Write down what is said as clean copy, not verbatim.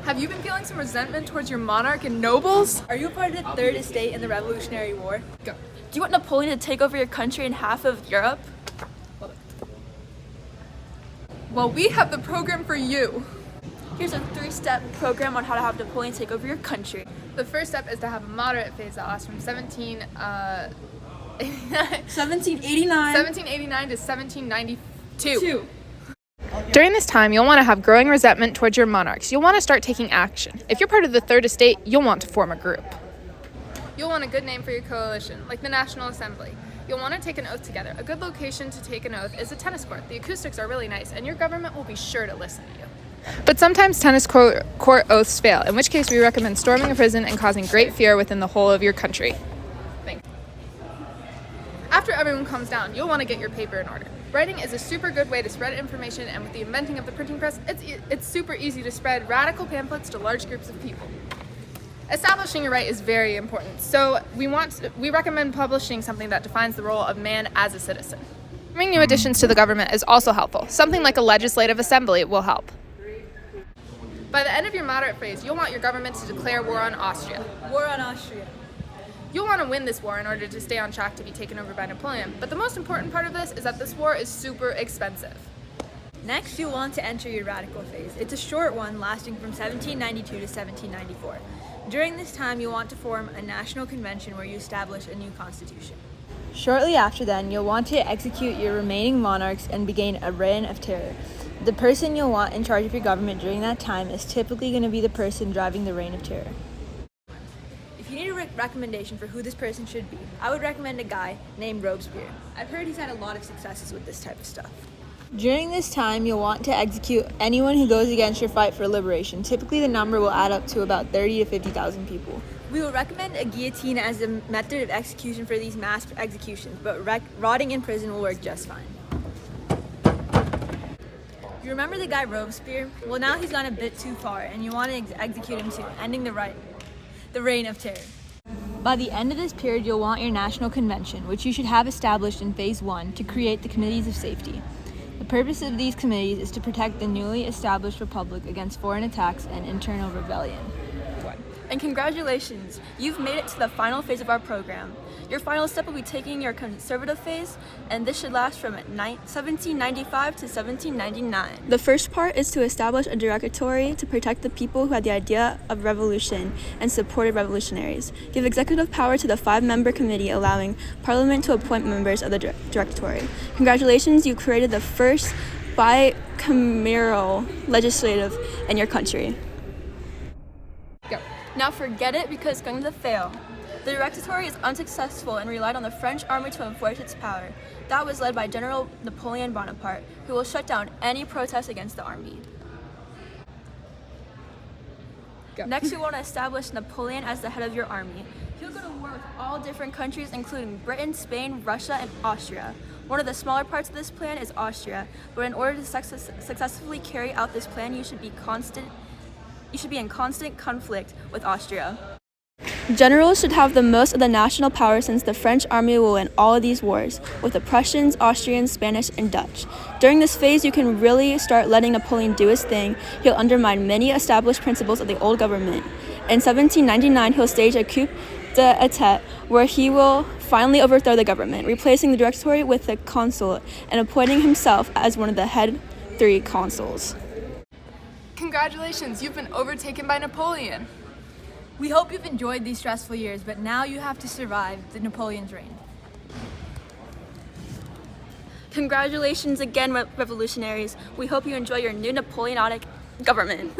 Have you been feeling some resentment towards your monarch and nobles? Are you a part of the Third Estate in the Revolutionary War? Go. Do you want Napoleon to take over your country and half of Europe? Well, we have the program for you. Here's a 3-step program on how to have Napoleon take over your country. The first step is to have a moderate phase that lasts from 1789 1789 to 1792. During this time, you'll want to have growing resentment towards your monarchs. You'll want to start taking action. If you're part of the Third Estate, you'll want to form a group. You'll want a good name for your coalition, like the National Assembly. You'll want to take an oath together. A good location to take an oath is a tennis court. The acoustics are really nice, and your government will be sure to listen to you. But sometimes tennis court oaths fail, in which case we recommend storming a prison and causing great fear within the whole of your country. Thanks. After everyone comes down, you'll want to get your paper in order. Writing is a super good way to spread information, and with the inventing of the printing press, it's super easy to spread radical pamphlets to large groups of people. Establishing a right is very important, so we recommend publishing something that defines the role of man as a citizen. Bringing new additions to the government is also helpful. Something like a legislative assembly will help. By the end of your moderate phase, you'll want your government to declare war on Austria. War on Austria. You'll want to win this war in order to stay on track to be taken over by Napoleon, but the most important part of this is that this war is super expensive. Next, you'll want to enter your radical phase. It's a short one lasting from 1792 to 1794. During this time, you'll want to form a national convention where you establish a new constitution. Shortly after then, you'll want to execute your remaining monarchs and begin a reign of terror. The person you'll want in charge of your government during that time is typically going to be the person driving the reign of terror. If you need a recommendation for who this person should be, I would recommend a guy named Robespierre. I've heard he's had a lot of successes with this type of stuff. During this time, you'll want to execute anyone who goes against your fight for liberation. Typically, the number will add up to about 30 to 50,000 people. We will recommend a guillotine as a method of execution for these mass executions, but rotting in prison will work just fine. You remember the guy Robespierre? Well, now he's gone a bit too far, and you want to execute him too, ending the reign of terror. By the end of this period, you'll want your national convention, which you should have established in phase 1 to create the committees of safety. The purpose of these committees is to protect the newly established republic against foreign attacks and internal rebellion. And congratulations, you've made it to the final phase of our program. Your final step will be taking your conservative phase, and this should last from 1795 to 1799. The first part is to establish a directory to protect the people who had the idea of revolution and supported revolutionaries. Give executive power to the 5-member committee, allowing Parliament to appoint members of the directory. Congratulations, you created the first bicameral legislative in your country. Go. Now forget it, because it's going to fail. The Directory is unsuccessful and relied on the French army to enforce its power. That was led by General Napoleon Bonaparte, who will shut down any protest against the army. Go. Next, you want to establish Napoleon as the head of your army. He'll go to war with all different countries, including Britain, Spain, Russia, and Austria. One of the smaller parts of this plan is Austria, but in order to successfully carry out this plan, you should be in constant conflict with Austria. Generals should have the most of the national power, since the French army will win all of these wars, with the Prussians, Austrians, Spanish, and Dutch. During this phase, you can really start letting Napoleon do his thing. He'll undermine many established principles of the old government. In 1799, he'll stage a coup d'etat where he will finally overthrow the government, replacing the Directory with the consulate and appointing himself as one of the head 3 consuls. Congratulations, you've been overtaken by Napoleon. We hope you've enjoyed these stressful years, but now you have to survive the Napoleon's reign. Congratulations again, revolutionaries. We hope you enjoy your new Napoleonic government.